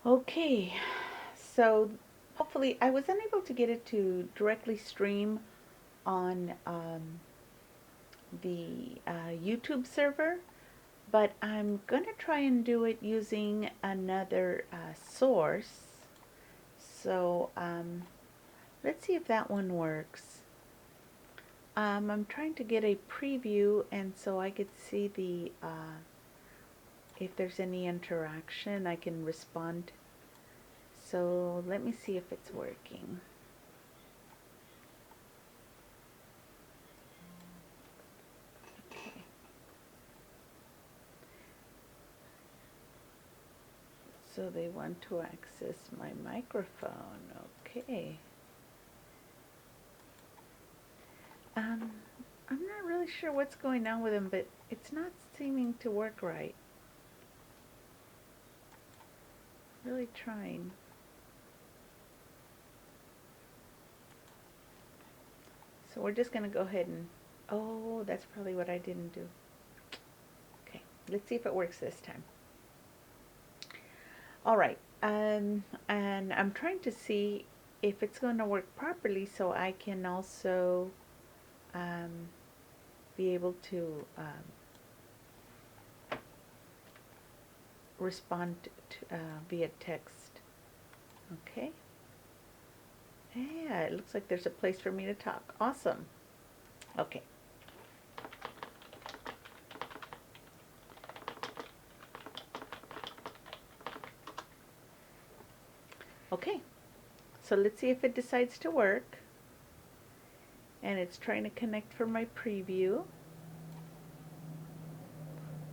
Okay, so hopefully I was unable to get it to directly stream on the YouTube server, but I'm gonna try and do it using another source. So let's see if that one works. I'm trying to get a preview, and so I could see the if there's any interaction, I can respond. So let me see if it's working. Okay. So they want to access my microphone. Okay. I'm not really sure what's going on with them, but it's not seeming to work right. Really trying. So we're just going to go ahead and, oh, that's probably what I didn't do. Okay, let's see if it works this time. All right, and I'm trying to see if it's going to work properly so I can also be able to respond to, via text. Okay. Yeah, it looks like there's a place for me to talk. Awesome. Okay. Okay. So let's see if it decides to work. And it's trying to connect for my preview,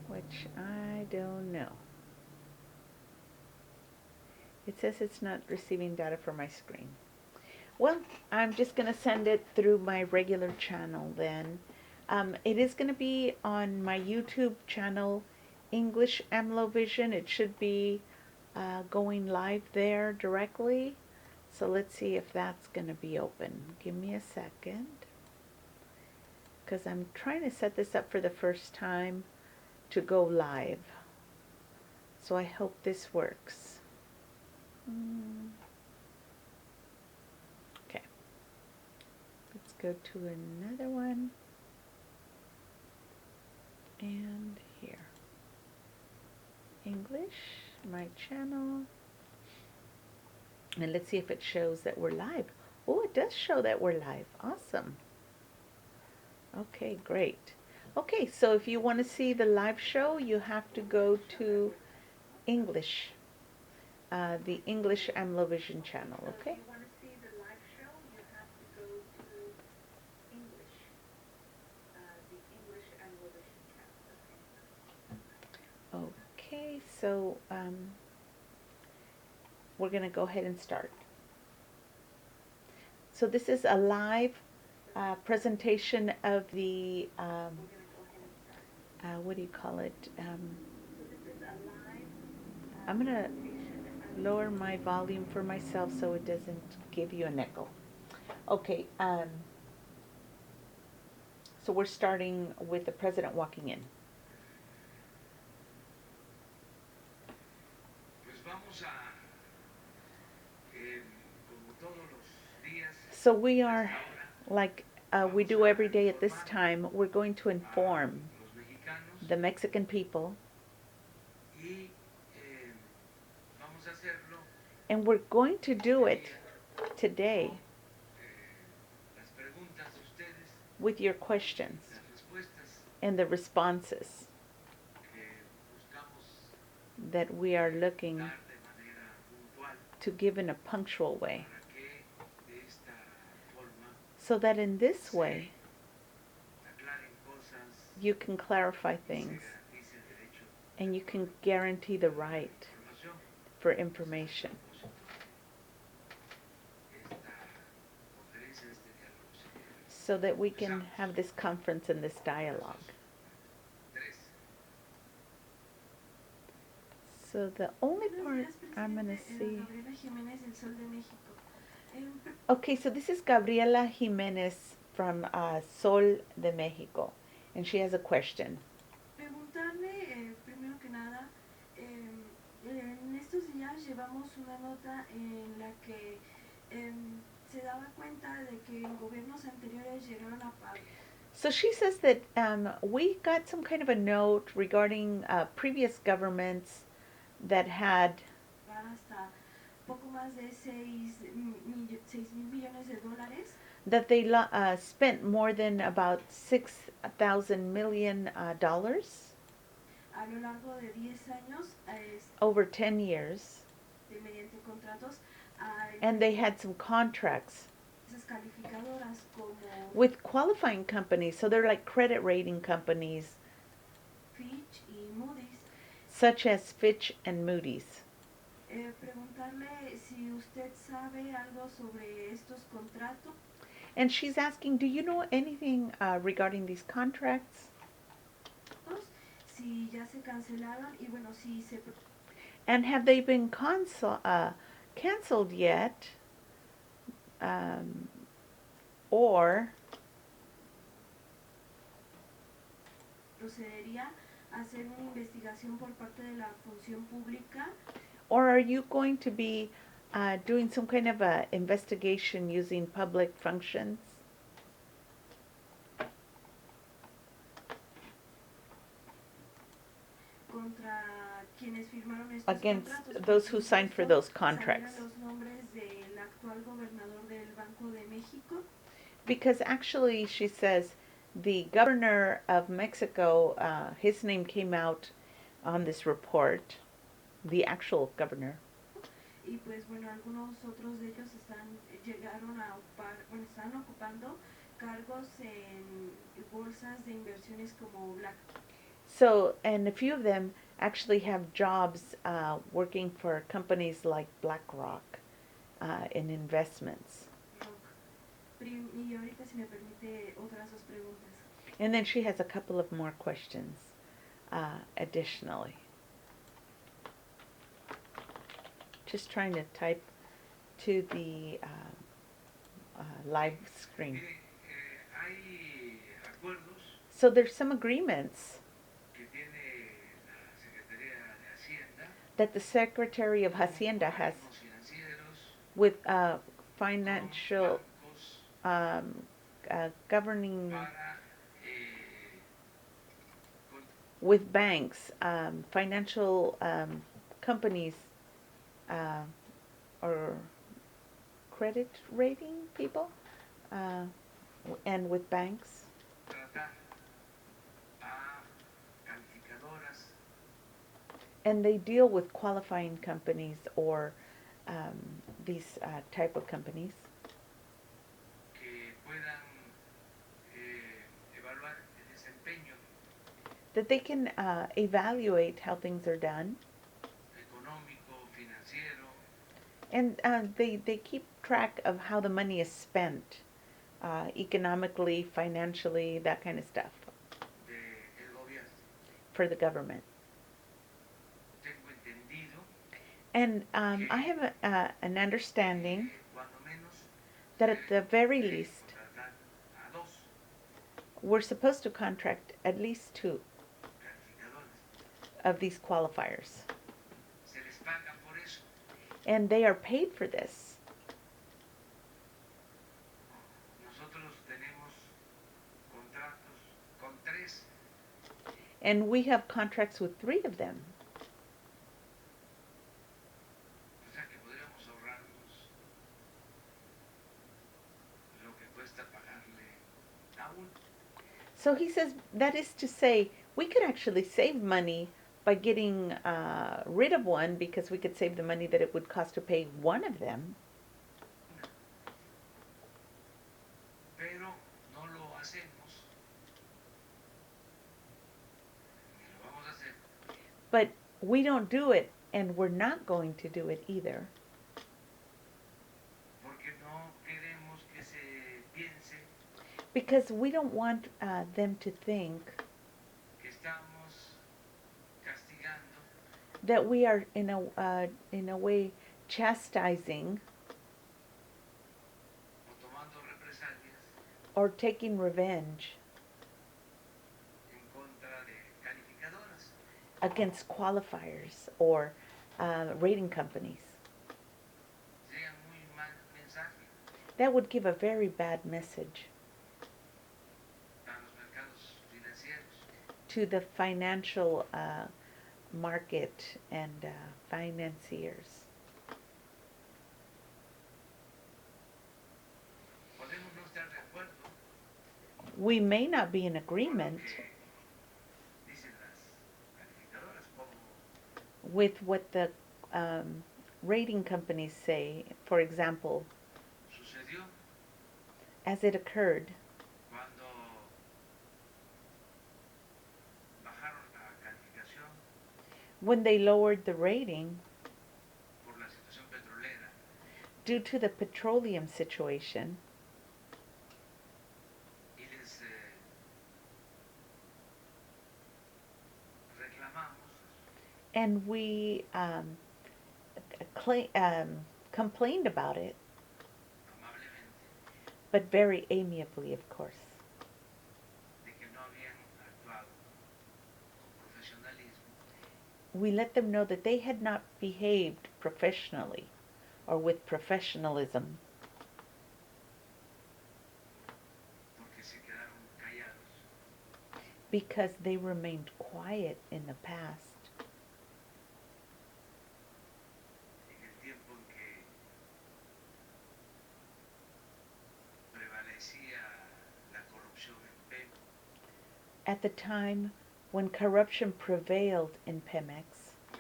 which I don't know. It says it's not receiving data from my screen. Well, I'm just going to send it through my regular channel then. It is going to be on my YouTube channel, English AMLO-Vision. It should be going live there directly. So let's see if that's going to be open. Give me a second, because I'm trying to set this up for the first time to go live. So I hope this works. Okay. Let's go to another one. And here. English, my channel. And let's see if it shows that we're live. Oh, it does show that we're live. Awesome. Okay, great. Okay, so if you want to see the live show, you have to go to English, the English AMLO-Vision channel, okay? Okay, so we're going to go ahead and start. So this is a live presentation of the, what do you call it? I'm going to lower my volume for myself so it doesn't give you an echo. Okay, so we're starting with the president walking in. So we are, like we do every day at this time, we're going to inform the Mexican people, and we're going to do it today with your questions and the responses that we are looking to give in a punctual way, so that in this way you can clarify things and you can guarantee the right for information. So that we can have this conference and this dialogue. So the only part I'm going to see... Okay, so this is Gabriela Jimenez from Sol de México, and she has a question. Preguntarle, primero que nada, en estos días nosotros llevamos una nota en la que se daba cuenta de que en gobiernos anteriores llegaron a pagar. So she says that we got some kind of a note regarding previous governments that had Hasta poco más de 6,000 millones de dólares. That they spent more than about $6,000 million a lo largo de 10 años, over 10 years, mediante contratos, and they had some contracts calificadoras como with qualifying companies, so they're like credit rating companies Fitch y Moody's, such as Fitch and Moody's. Preguntarle si usted sabe algo sobre estos contratos. And she's asking, do you know anything regarding these contracts? Si ya se cancelaron y bueno, si se... And have they been canceled yet? Or procedería a hacer una investigación por parte de la función pública. Or are you going to be doing some kind of a investigation using public functions? Contra quienes firmaron estos against contratos, those who signed for those contracts. Los nombres del actual gobernador del Banco de México. Because actually, she says, the governor of Mexico, his name came out on this report, the actual governor. Y pues bueno, algunos otros de ellos llegaron a están ocupando cargos en bolsas de inversiones como Black. So, and a few of them actually have jobs working for companies like BlackRock in investments. Y ahorita, si me permite, otras dos preguntas. And then she has a couple of more questions additionally. Just trying to type to the live screen. So there's some agreements that the Secretary of Hacienda has with financial governing, with banks, financial companies, or credit rating people, and with banks. And they deal with qualifying companies or these type of companies. That they can evaluate how things are done. And they keep track of how the money is spent, economically, financially, that kind of stuff, for the government. And I have an understanding that at the very least, we're supposed to contract at least 2 of these qualifiers. And they are paid for this. And we have contracts with 3 of them. So he says, that is to say, we could actually save money by getting rid of one, because we could save the money that it would cost to pay one of them. But we don't do it, and we're not going to do it either. Because we don't want them to think that we are in a way chastising or taking revenge against qualifiers or rating companies. Sería muy mal mensaje That would give a very bad message para los mercados financieros. to the financial market and financiers. Podemos no estar de acuerdo We may not be in con lo agreement que dicen las calificadoras, como with what the rating companies say. For example, sucedió as it occurred cuando bajaron la calificación when they lowered the rating por la situación petrolera. due to the petroleum situation, Y les reclamamos and we complained about it, amablemente but very amiably, of course, de que no habían actuado con profesionalismo we let them know that they had not behaved professionally or with professionalism porque se quedaron callados because they remained quiet in the past en el tiempo en que prevalecía la corrupción en Pegue at the time when corruption prevailed in Pemex y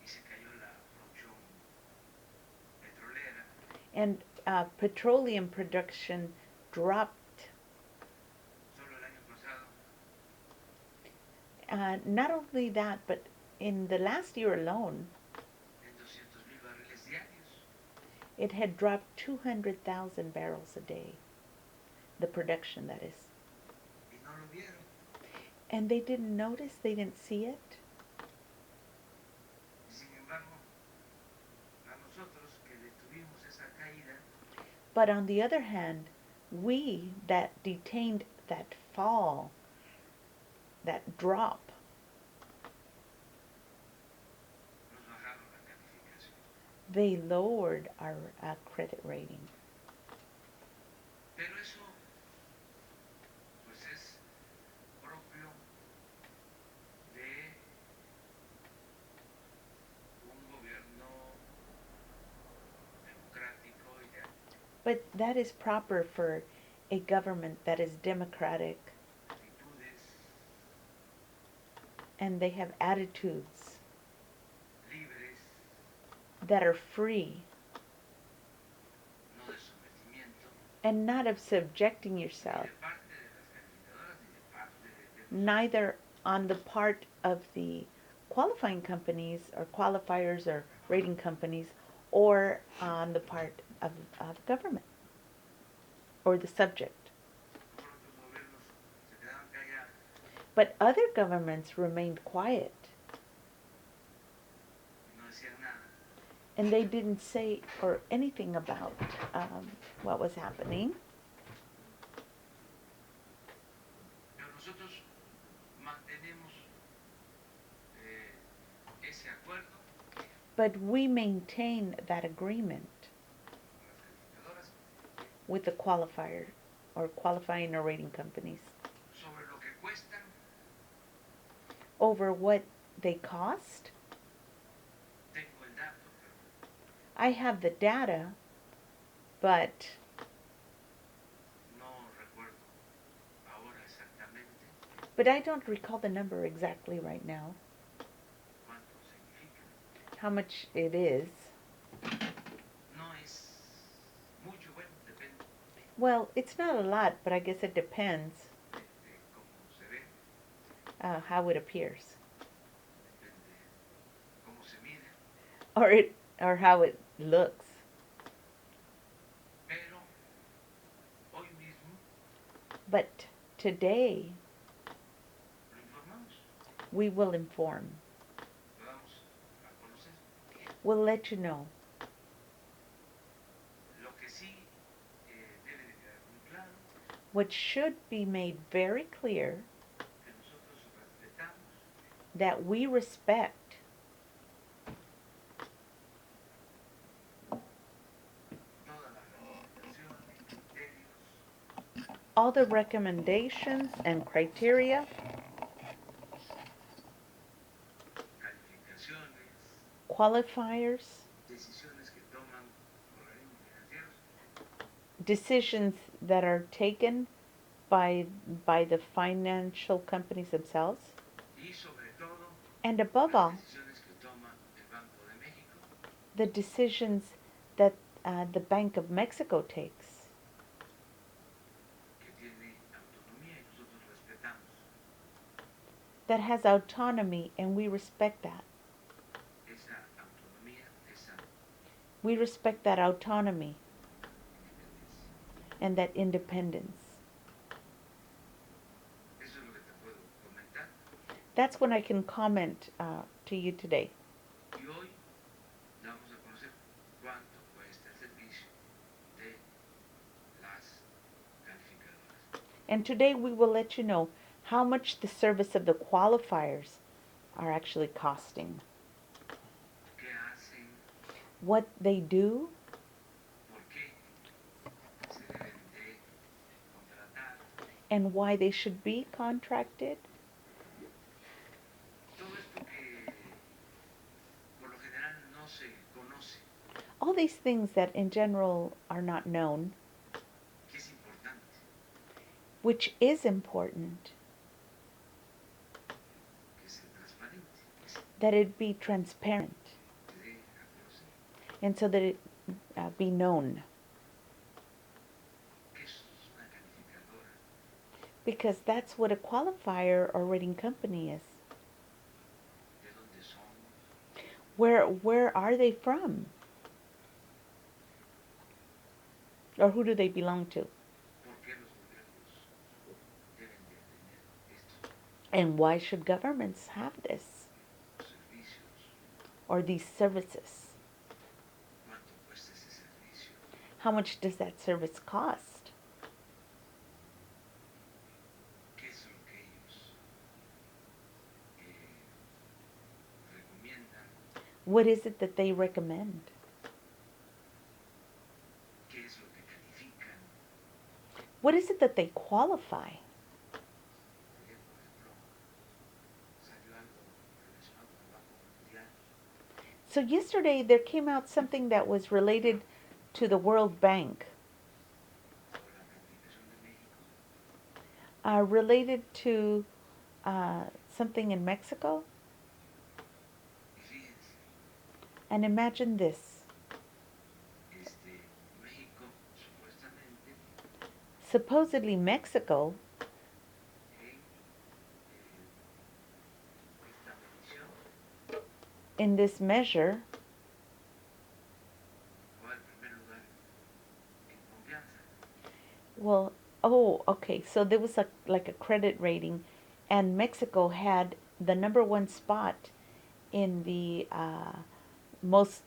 se cayó la producción petrolera. and petroleum production dropped. Solo el año pasado Not only that, but in the last year alone, en 200,000 barriles diarios. it had dropped 200,000 barrels a day, the production, that is. Y no lo vieron. And they didn't notice, they didn't see it. Y sin embargo, a nosotros que detuvimos esa caída, But on the other hand, we that detained that fall, that drop, nos bajaron la calificación. they lowered our credit rating. Pero eso, pues es propio de un gobierno democrático y de But that is proper for a government that is democratic actitudes and they have attitudes libres, that are free no de sometimiento, and not of subjecting ni yourself, de parte de las calificadoras ni de parte de neither on the part of the qualifying companies or qualifiers or rating companies or on the part of government or the subject. Otros gobiernos se quedaron callados But other governments remained quiet y no decían nada. and they didn't say or anything about what was happening. Pero nosotros mantenemos ese acuerdo But we maintain that agreement con las calificadoras with the qualifier or qualifying or rating companies sobre lo que cuestan. over what they cost. Tengo el dato, pero I have the data, but no recuerdo ahora exactamente I don't recall the number exactly right now, cuánto significa. how much it is. No es mucho, bueno, depende Well, it's not a lot, but I guess it depends de cómo se ve, how it appears depende cómo se mide, or how it looks. pero hoy mismo But today lo informamos, we will inform. lo damos a conocer. We'll let you know. Lo que sí debe de quedar muy claro, What should be made very clear que nosotros respetamos that we respect all the recommendations and criteria, calificaciones, qualifiers, decisiones que toman organismos financieros decisions that are taken by the financial companies themselves, y sobre todo and above las all, decisiones que toma el Banco de México, the decisions that the Bank of Mexico takes, que tiene autonomía y nosotros respetamos that has autonomy, and we respect that. esa autonomía, esa We respect that autonomy independencia. and that independence. Eso es lo que te puedo comentar. That's when I can comment to you today. Y hoy vamos a conocer cuánto cuesta el servicio de las calificadoras. And today we will let you know how much the service of the qualifiers are actually costing, ¿Qué hacen? what they do, ¿Por qué se deben de contratar? and why they should be contracted. Todo esto que por lo general no se conoce, All these things that in general are not known, que es importante which is important, que sea transparente, que se that it be transparent, dé a conocer. and so that it be known. ¿Qué es una calificadora? Because that's what a qualifier or rating company is. ¿De dónde son? Where are they from? Or who do they belong to? ¿Por qué los gobiernos deben de tener estos And why should governments have this servicios? or these services? ¿Cuánto cuesta ese servicio? How much does that service cost? ¿Qué es lo que ellos recomiendan? What is it that they recommend? ¿Qué es lo que califican? What is it that they qualify? Ayer, por ejemplo, salió algo relacionado con el Banco Mundial. So yesterday there came out something that was related to the World Bank, Sobre la calificación de México, related to something in Mexico. y fíjense, And imagine this. México supuestamente Supposedly Mexico, en esta medición in this measure, va en primer lugar en confianza, well, okay, so there was like a credit rating, and Mexico had the number one spot in the most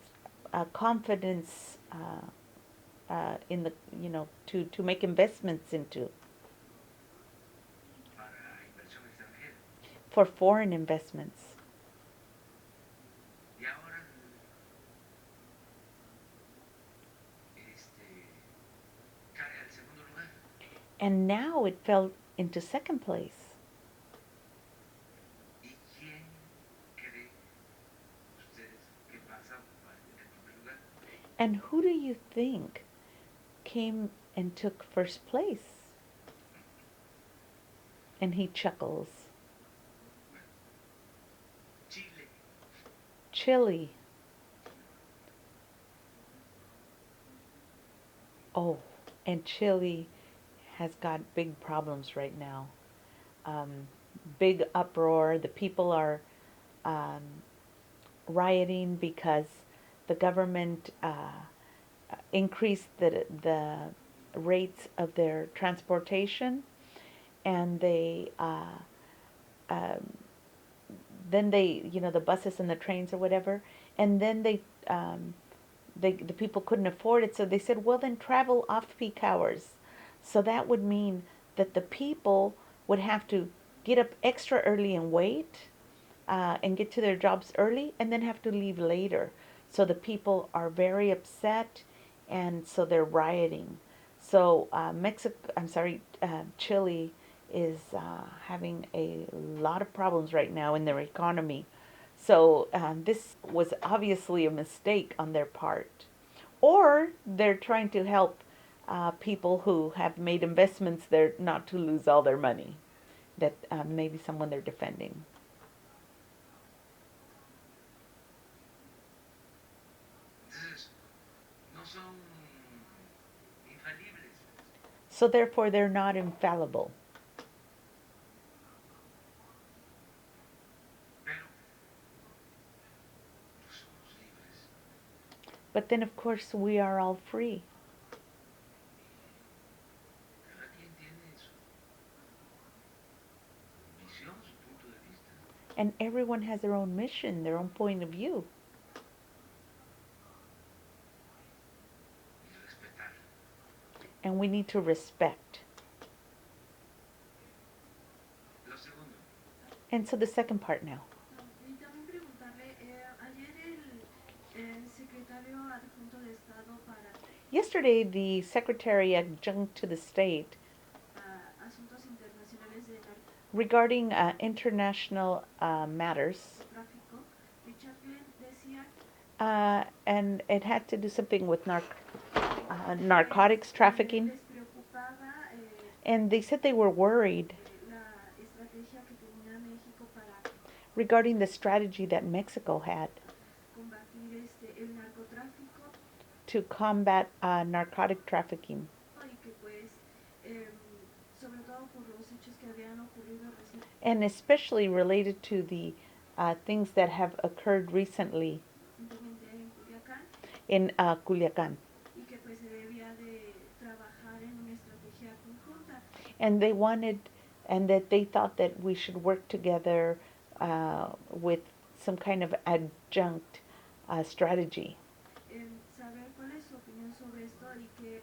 confidence in the, to make investments into, para inversión extranjera. for foreign investments. Y ahora cae al segundo lugar. And now it fell into second place. ¿Y quién cree ustedes que pasa en primer lugar? And who do you think came and took first place? And he chuckles. Chile. Chile. Oh, and Chile has got big problems right now. Big uproar. The people are rioting because the government increased the rates of their transportation, and they then they, the buses and the trains or whatever, and then the people couldn't afford it, so they said, well, then travel off-peak hours. So that would mean that the people would have to get up extra early and wait and get to their jobs early, and then have to leave later. So the people are very upset, and so they're rioting. So Chile is having a lot of problems right now in their economy. So this was obviously a mistake on their part. Or they're trying to help people who have made investments there not to lose all their money. That maybe someone they're defending. Entonces, no son infalibles, So therefore they're not infallible. pero pues somos libres. But then of course we are all free. Cada quien tiene su visión, su punto de vista. And everyone has their own mission, their own point of view. Y respetar. And we need to respect. Lo segundo, And so the second part now. Y también preguntarle, ayer el secretario adjunto de Estado para Yesterday, the Secretary Adjunct to the State Asuntos Internacionales de regarding international matters, Narcotráfico, Richard Glenn decía and it had to do something with narcotics trafficking. les preocupaba And they said they were worried la estrategia que tenía México para regarding the strategy that Mexico had combatir el narcotráfico to combat narcotic trafficking. y que pues sobre todo por los hechos que habían ocurrido And especially related to the things that have occurred recently recientemente en Culiacán in Culiacan. y que pues se debía de trabajar en una estrategia conjunta. And they wanted, and that they thought that we should work together with some kind of adjunct strategy. Saber cuál es su opinión sobre esto y que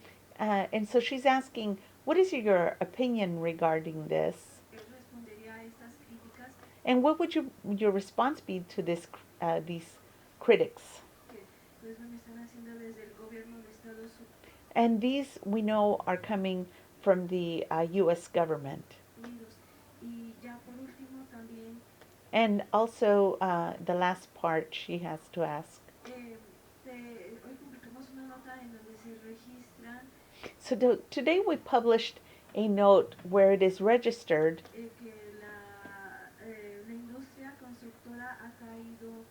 And so she's asking, what is your opinion regarding this? él respondería a estas críticas And what would your response be to these critics? que pues bueno están haciendo desde el gobierno de Estados And these we know are coming from the U.S. government. Unidos. Y ya por último también And also the last part she has to ask. hoy publicamos una nota en donde se registran So today we published a note where it is registered que la industria constructora ha caído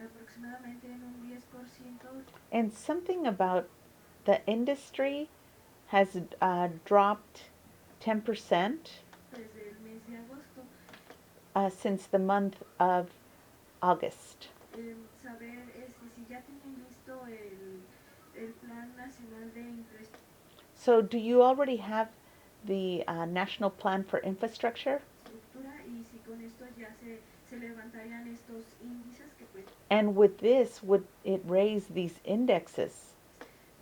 aproximadamente en un 10% and something about the industry has dropped 10% desde el mes de agosto. since the month of August. Saber si ya tienen listo el Plan Nacional de Infraestructura So do you already have the National Plan for Infrastructure? y si con esto ya se levantarían estos índices que pues And with this, would it raise these indexes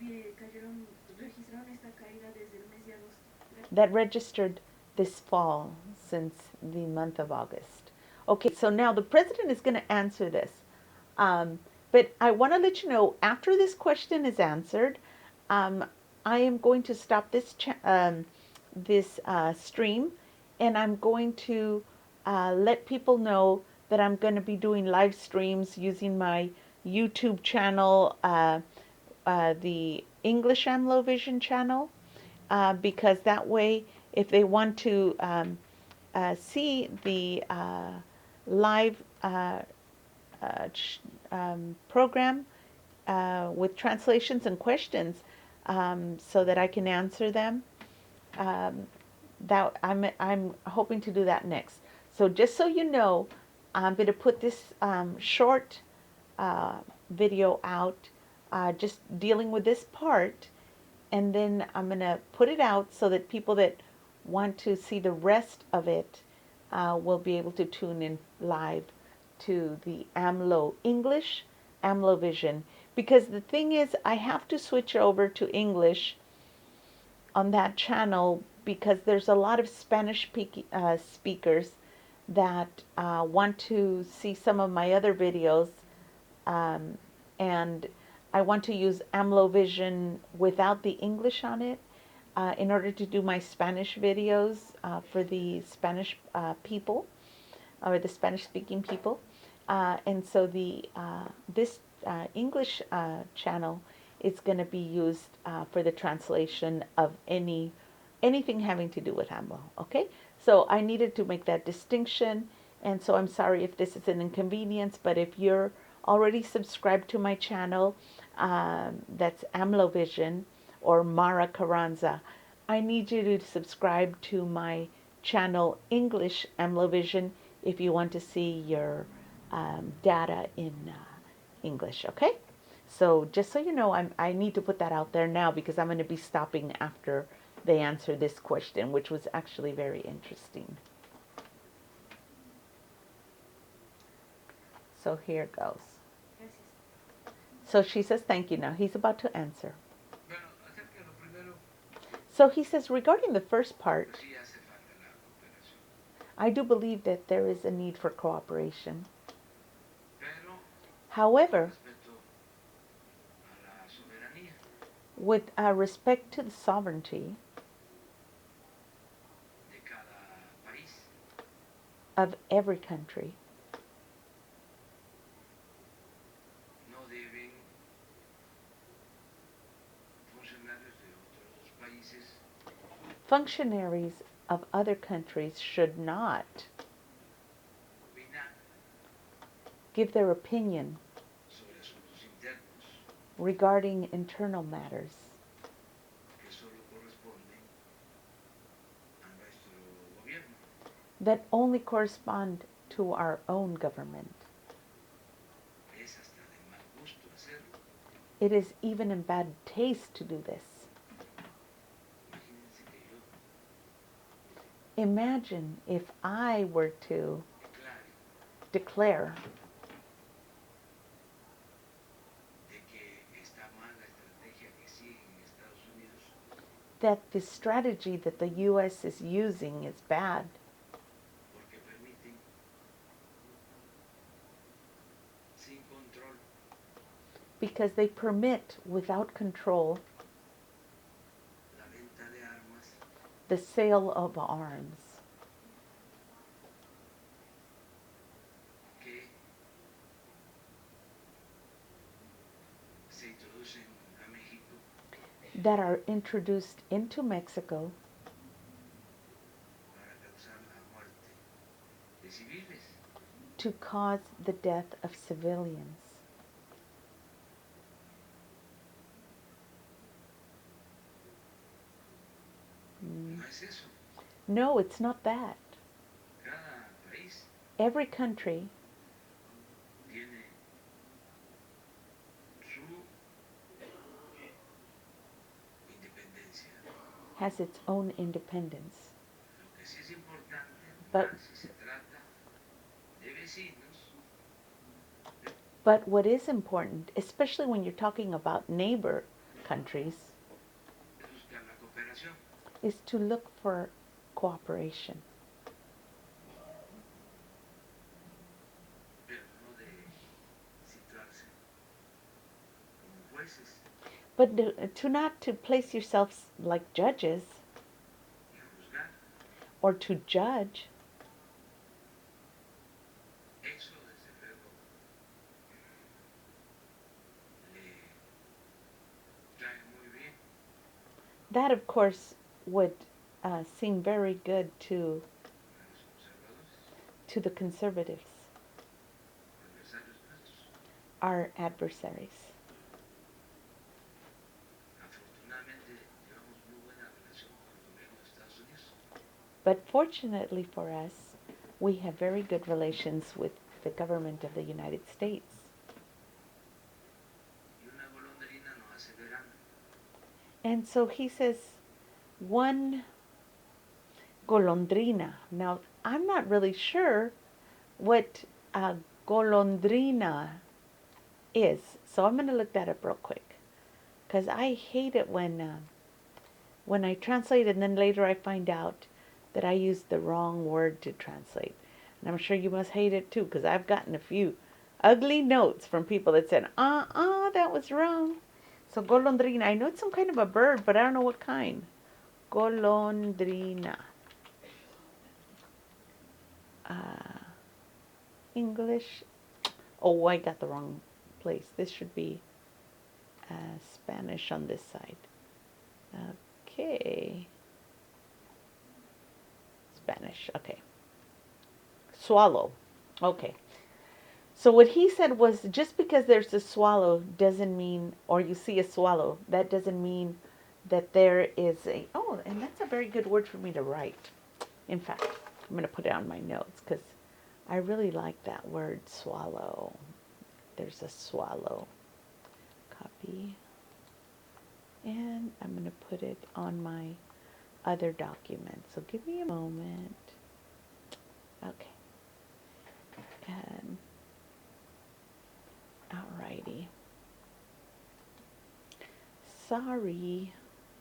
registraron esta caída desde el mes de agosto. that registered this fall since the month of August? Okay, so now the president is going to answer this. But I want to let you know, after this question is answered, I am going to stop this stream, and I'm going to let people know that I'm going to be doing live streams using my YouTube channel, the English AMLO-Vision channel, because that way, if they want to see the live program with translations and questions, so that I can answer them. That I'm hoping to do that next. So just so you know, I'm going to put this short video out, just dealing with this part, and then I'm going to put it out so that people that want to see the rest of it will be able to tune in live to the AMLO English, AMLO-Vision. Because the thing is, I have to switch over to English on that channel because there's a lot of Spanish speakers that want to see some of my other videos, and I want to use AMLO-Vision without the English on it, in order to do my Spanish videos for the Spanish people, or the Spanish-speaking people. And so this English channel is going to be used for the translation of anything having to do with AMLO. Okay, so I needed to make that distinction, and so I'm sorry if this is an inconvenience, but if you're already subscribed to my channel, that's AMLO-Vision or Mara Carranza, I need you to subscribe to my channel English AMLO-Vision if you want to see your data in English, okay? So just so you know, I need to put that out there now because I'm going to be stopping after they answer this question, which was actually very interesting. So here goes. Gracias. So she says thank you now. He's about to answer. Bueno, acerca de lo primero, So he says, regarding the first part, pues sí hace falta la cooperación. I do believe that there is a need for cooperation. Pero However, respecto a la soberanía with respect to the sovereignty de cada país, of every country, no deben funcionarios de otros países functionaries of other countries should not opinar give their opinion sobre asuntos internos regarding internal matters que solo corresponden a nuestro gobierno. that only correspond to our own government. Es hasta de mal gusto hacerlo. It is even in bad taste to do this. Imagínense que yo Imagine if I were to declare declare de que está mal la estrategia que siguen en Estados Unidos that the strategy that the U.S. is using is bad porque permiten sin control because they permit without control la venta de armas the sale of arms que se introducen a México that are introduced into Mexico para causar la muerte de civiles. to cause the death of civilians. No es eso. No, it's not that. Cada país Every country tiene su independencia. has its own independence. Lo que sí es importante, But- si se trata de vecinos, But what is important, especially when you're talking about neighbor countries, es buscar la cooperación. is to look for cooperation, Pero no de situarse como jueces but to not to place yourselves like judges y juzgar. or to judge. Eso desde luego le trae muy bien That, of course, would seem very good a los conservadores, to the conservatives, adversarios nuestros. our adversaries. Afortunadamente llevamos muy buena relación con el gobierno de Estados Unidos. But fortunately for us, we have very good relations with the government of the United States. Y una golondrina no hace verano. And so he says, one golondrina. Now, I'm not really sure what a golondrina is, so I'm going to look that up real quick, because I hate it when I translate and then later I find out that I used the wrong word to translate. And I'm sure you must hate it too, because I've gotten a few ugly notes from people that said, that was wrong. So golondrina, I know it's some kind of a bird, but I don't know what kind. golondrina. English. Oh, I got the wrong place. This should be Spanish on this side. Okay. Spanish. Okay. Swallow. Okay. So what he said was just because there's a swallow doesn't mean, or you see a swallow, that doesn't mean that there is a, oh, and that's a very good word for me to write. In fact, I'm going to put it on my notes because I really like that word, swallow. There's a swallow. Copy. And I'm going to put it on my other document. So give me a moment. Okay. And alrighty. Sorry,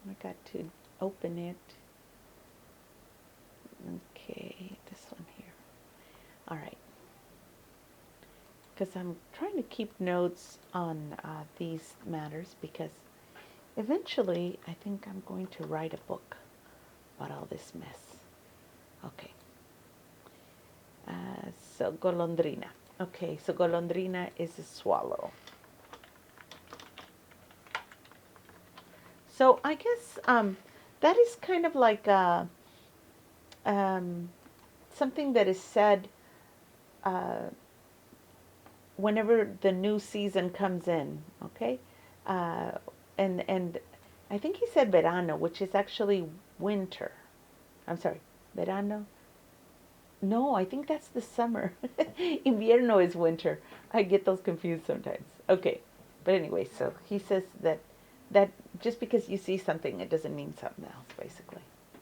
I got to open it. Okay, this one here. All right. Because I'm trying to keep notes on these matters because eventually I think I'm going to write a book about all this mess. Okay. So golondrina. Okay, so golondrina is a swallow. So I guess that is kind of like something that is said whenever the new season comes in, okay? And I think he said verano, which is actually winter. I'm sorry, verano? No, I think that's the summer. Invierno is winter. I get those confused sometimes. Okay, but anyway, so he says that just because you see something, it doesn't mean something else, basically.